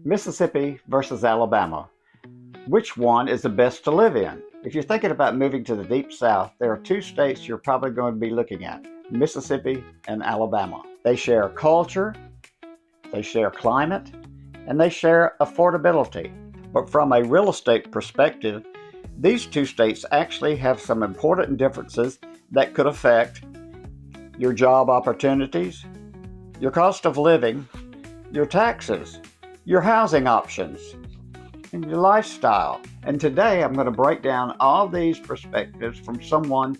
Mississippi versus Alabama. Which one is the best to live in? If you're thinking about moving to the Deep South, there are two states you're probably going to be looking at, Mississippi and Alabama. They share culture, they share climate, and they share affordability. But from a real estate perspective, these two states actually have some important differences that could affect your job opportunities, your cost of living, your taxes, your housing options, and your lifestyle. And today I'm going to break down all these perspectives from someone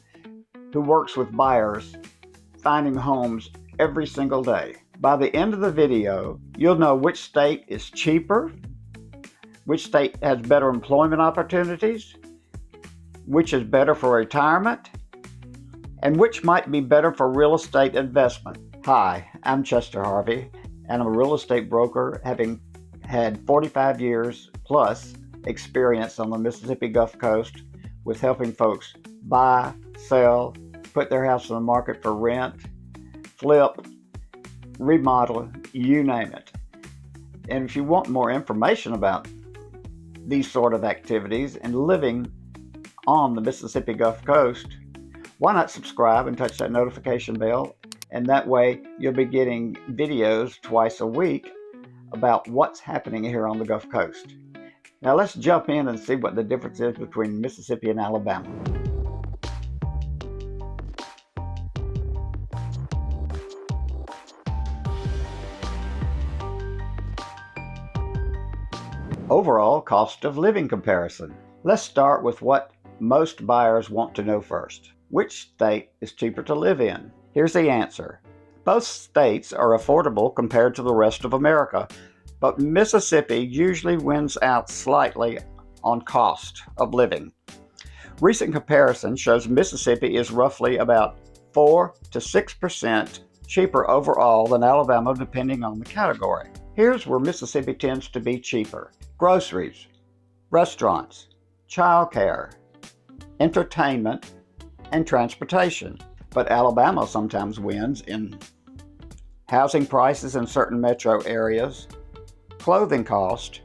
who works with buyers finding homes every single day. By the end of the video, you'll know which state is cheaper, which state has better employment opportunities, which is better for retirement, and which might be better for real estate investment. Hi, I'm Chester Harvey, and I'm a real estate broker, having had 45 years plus experience on the Mississippi Gulf Coast with helping folks buy, sell, put their house on the market for rent, flip, remodel, you name it. And if you want more information about these sort of activities and living on the Mississippi Gulf Coast, why not subscribe and touch that notification bell? And that way you'll be getting videos twice a week about what's happening here on the Gulf Coast. Now let's jump in and see what the difference is between Mississippi and Alabama. Overall cost of living comparison. Let's start with what most buyers want to know first. Which state is cheaper to live in? Here's the answer. Both states are affordable compared to the rest of America, but Mississippi usually wins out slightly on cost of living. Recent comparison shows Mississippi is roughly about 4 to 6% cheaper overall than Alabama, depending on the category. Here's where Mississippi tends to be cheaper. Groceries, restaurants, childcare, entertainment, and transportation. But Alabama sometimes wins in housing prices in certain metro areas, clothing cost,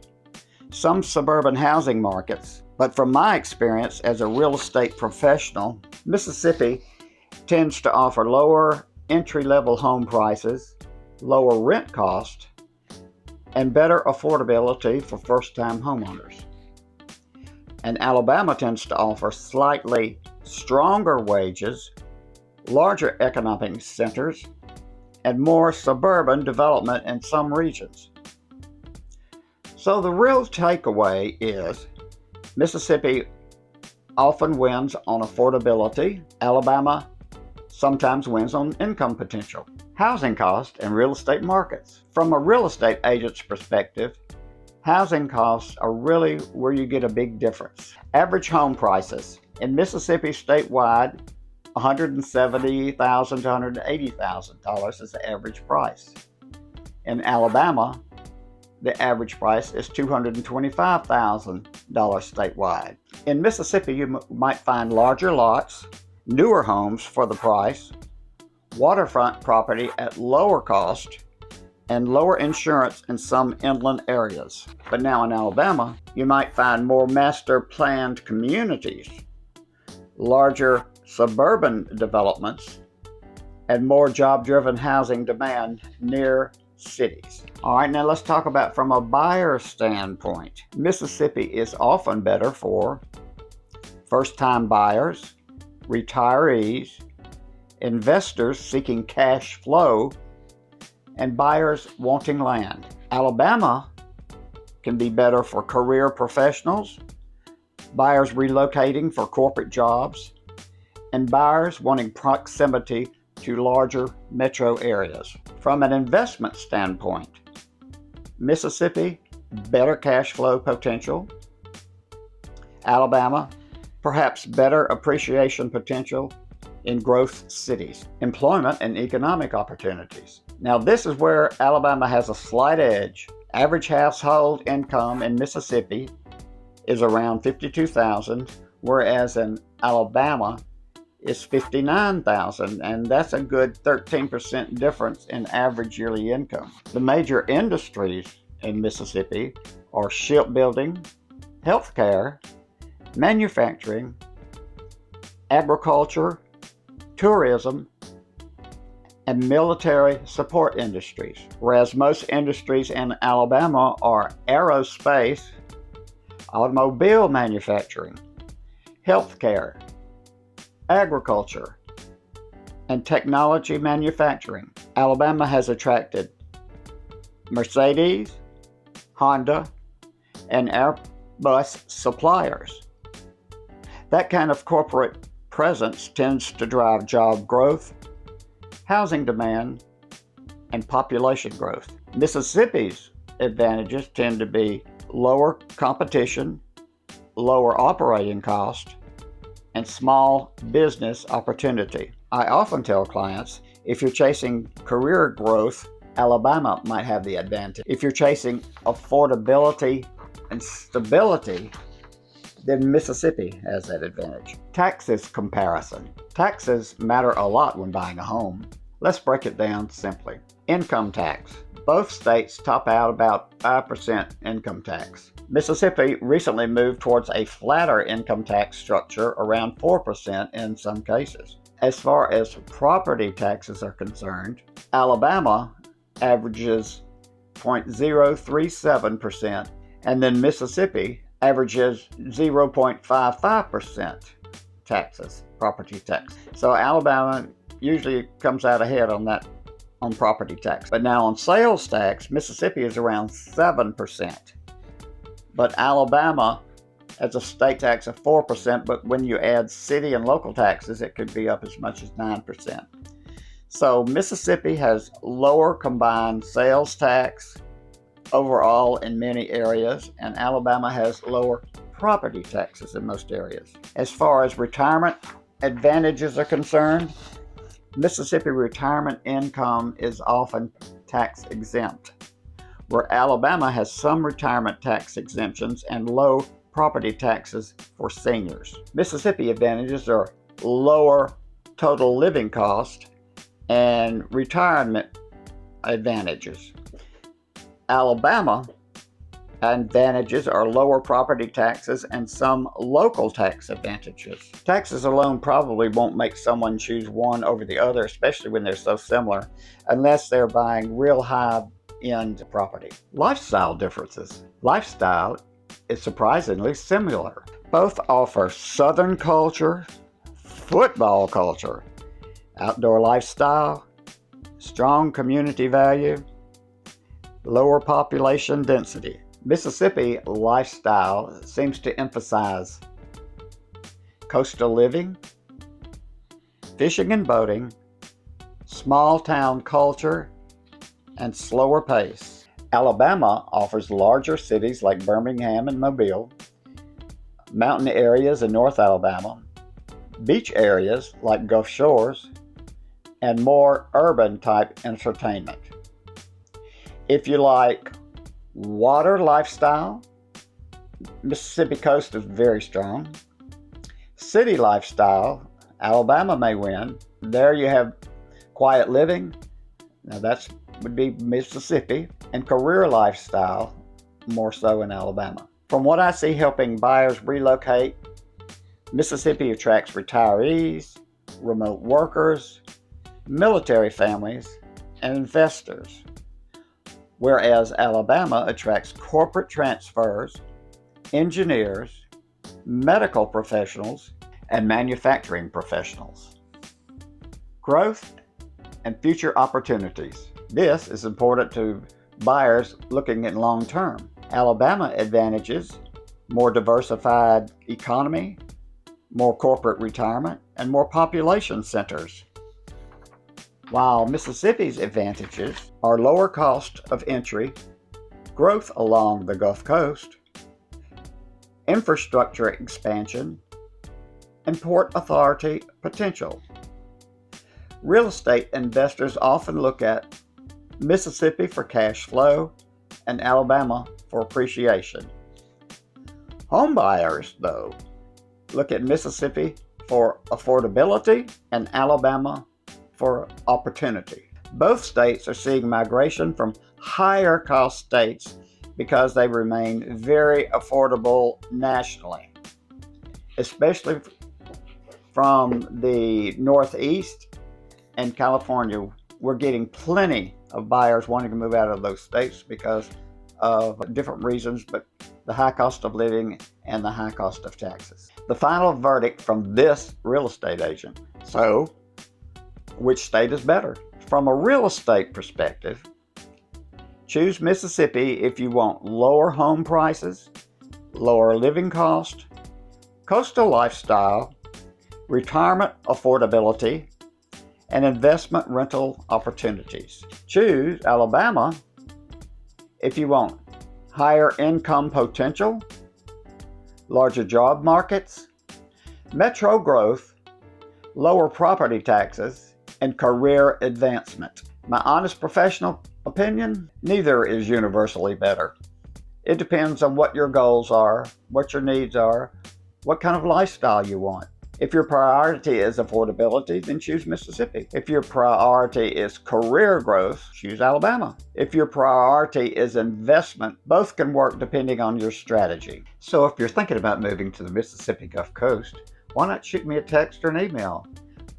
some suburban housing markets. But from my experience as a real estate professional, Mississippi tends to offer lower entry-level home prices, lower rent cost, and better affordability for first-time homeowners. And Alabama tends to offer slightly stronger wages, larger economic centers, and more suburban development in some regions. So the real takeaway is Mississippi often wins on affordability. Alabama sometimes wins on income potential. Housing costs and real estate markets. From a real estate agent's perspective, housing costs are really where you get a big difference. Average home prices in Mississippi statewide, $170,000 to $180,000 is the average price. In Alabama, the average price is $225,000 statewide. In Mississippi, you might find larger lots, newer homes for the price, waterfront property at lower cost, and lower insurance in some inland areas. But now in Alabama, you might find more master planned communities, larger suburban developments, and more job-driven housing demand near cities. All right, now let's talk about from a buyer standpoint. Mississippi is often better for first-time buyers, retirees, investors seeking cash flow, and buyers wanting land. Alabama can be better for career professionals, buyers relocating for corporate jobs, and buyers wanting proximity to larger metro areas. From an investment standpoint, Mississippi, better cash flow potential. Alabama, perhaps better appreciation potential in growth cities. Employment and economic opportunities. Now this is where Alabama has a slight edge. Average household income in Mississippi is around $52,000, whereas in Alabama is $59,000, and that's a good 13% difference in average yearly income. The major industries in Mississippi are shipbuilding, healthcare, manufacturing, agriculture, tourism, and military support industries, whereas most industries in Alabama are aerospace, automobile manufacturing, healthcare, agriculture, and technology manufacturing. Alabama has attracted Mercedes, Honda, and Airbus suppliers. That kind of corporate presence tends to drive job growth, housing demand, and population growth. Mississippi's advantages tend to be lower competition, lower operating cost, and small business opportunity. I often tell clients, if you're chasing career growth, Alabama might have the advantage. If you're chasing affordability and stability, then Mississippi has that advantage. Taxes comparison. Taxes matter a lot when buying a home. Let's break it down simply. Income tax. Both states top out about 5% income tax. Mississippi recently moved towards a flatter income tax structure, around 4% in some cases. As far as property taxes are concerned, Alabama averages 0.037%, and then Mississippi averages 0.55% taxes, property tax. So Alabama usually comes out ahead on that, on property tax. But now on sales tax, Mississippi is around 7%. But Alabama has a state tax of 4%, but when you add city and local taxes, it could be up as much as 9%. So Mississippi has lower combined sales tax overall in many areas, and Alabama has lower property taxes in most areas. As far as retirement advantages are concerned, Mississippi retirement income is often tax exempt, where Alabama has some retirement tax exemptions and low property taxes for seniors. Mississippi advantages are lower total living cost and retirement advantages. Alabama advantages are lower property taxes and some local tax advantages. Taxes alone probably won't make someone choose one over the other, especially when they're so similar, unless they're buying real high-end property. Lifestyle differences. Lifestyle is surprisingly similar. Both offer Southern culture, football culture, outdoor lifestyle, strong community value, lower population density. Mississippi lifestyle seems to emphasize coastal living, fishing and boating, small town culture, and slower pace. Alabama offers larger cities like Birmingham and Mobile, mountain areas in North Alabama, beach areas like Gulf Shores, and more urban type entertainment. If you like water lifestyle, Mississippi coast is very strong. City lifestyle, Alabama may win. There you have quiet living. Now that would be Mississippi. And career lifestyle, more so in Alabama. From what I see helping buyers relocate, Mississippi attracts retirees, remote workers, military families, and investors, whereas Alabama attracts corporate transfers, engineers, medical professionals, and manufacturing professionals. Growth and future opportunities. This is important to buyers looking at long term. Alabama advantages more diversified economy, more corporate retirement, and more population centers. While Mississippi's advantages are lower cost of entry, growth along the Gulf Coast, infrastructure expansion, and port authority potential. Real estate investors often look at Mississippi for cash flow and Alabama for appreciation. Home buyers, though, look at Mississippi for affordability and Alabama for opportunity. Both states are seeing migration from higher cost states because they remain very affordable nationally, especially from the Northeast and California. We're getting plenty of buyers wanting to move out of those states because of different reasons, but the high cost of living and the high cost of taxes. The final verdict from this real estate agent. So, which state is better? From a real estate perspective, choose Mississippi if you want lower home prices, lower living cost, coastal lifestyle, retirement affordability, and investment rental opportunities. Choose Alabama if you want higher income potential, larger job markets, metro growth, lower property taxes, and career advancement. My honest professional opinion, neither is universally better. It depends on what your goals are, what your needs are, what kind of lifestyle you want. If your priority is affordability, then choose Mississippi. If your priority is career growth, choose Alabama. If your priority is investment, both can work depending on your strategy. So if you're thinking about moving to the Mississippi Gulf Coast, why not shoot me a text or an email?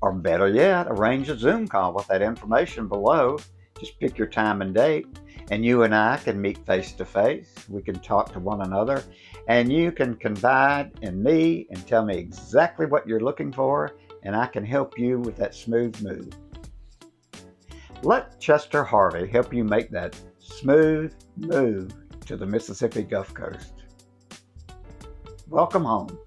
Or better yet, arrange a Zoom call with that information below. Just pick your time and date, and you and I can meet face to face. We can talk to one another, and you can confide in me and tell me exactly what you're looking for, and I can help you with that smooth move. Let Chester Harvey help you make that smooth move to the Mississippi Gulf Coast. Welcome home.